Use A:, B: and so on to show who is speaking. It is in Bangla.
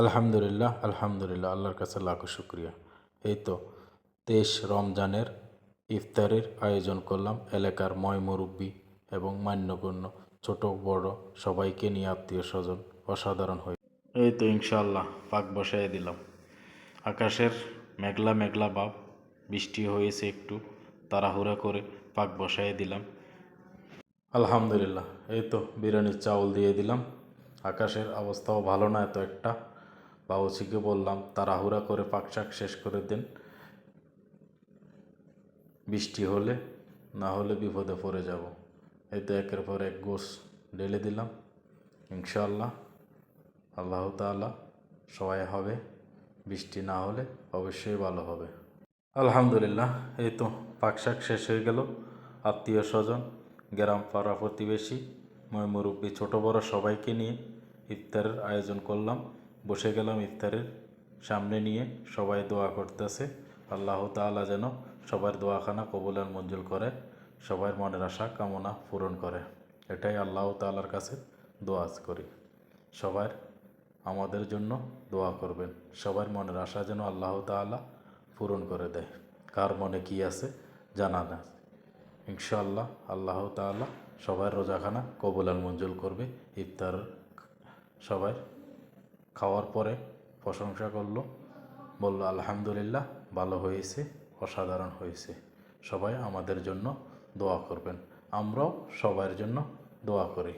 A: আলহামদুলিল্লাহ আলহামদুলিল্লাহ, আল্লাহর কাছে লাখো শুক্রিয়া। এই তো 23 রমজানের ইফতারের আয়োজন করলাম এলাকার মুরব্বি এবং মান্যগণ্য ছোট বড় সবাইকে নিয়ে, আত্মীয় স্বজন অসাধারণ হয়ে এই তো ইনশাআল্লাহ পাক বসায় দিলাম। আকাশের মেঘলা মেঘলা ভাব, বৃষ্টি হয়েছে, একটু তাড়াহুড়া করে পাক বসায় দিলাম। আলহামদুলিল্লাহ, এই তো বিরিয়ানির চাউল দিয়ে দিলাম। আকাশের অবস্থাও ভালো না এত একটা। বাবুচিকে বললাম তাড়াহুড়া করে পাক শাক শেষ করে দেন, বৃষ্টি হলে না হলে বিপদে পড়ে যাব। এই তো একের পর এক গোশ ঢেলে দিলাম। ইনশাআল্লাহ আল্লাহ তাআলা সহায় হবে, বৃষ্টি না হলে অবশ্যই ভালো হবে। আলহামদুলিল্লাহ, এই তো পাক শাক শেষ হয়ে গেল। আত্মীয় স্বজন, গ্রাম পাড়া প্রতিবেশী, মুরব্বী ছোট বড় সবাইকে নিয়ে ইফতারের আয়োজন করলাম। বসে গেলাম ইফতারের সামনে নিয়ে, সবাই দোয়া করতেছে আল্লাহ তাআলা যেন সবার দোয়াখানা কবুল আর মঞ্জুর করে, সবার মনের আশা কামনা পূরণ করে। এটাই আল্লাহ তাআলার কাছে দোয়া করি। সবার আমাদের জন্য দোয়া করবেন, সবার মনের আশা যেন আল্লাহ তাআলা পূরণ করে দেয়। কার মনে কি আছে জানা না, ইনশাআল্লাহ আল্লাহ তাআলা সবার রোজাখানা কবুল আর মঞ্জুর করবে। ইফতার সবাই খাওয়ার পরে প্রশংসা করলো, বলল আলহামদুলিল্লাহ, ভালো হয়েছে, অসাধারণ হয়েছে। সবাই আমাদের জন্য দোয়া করবেন, আমরাও সবার জন্য দোয়া করি।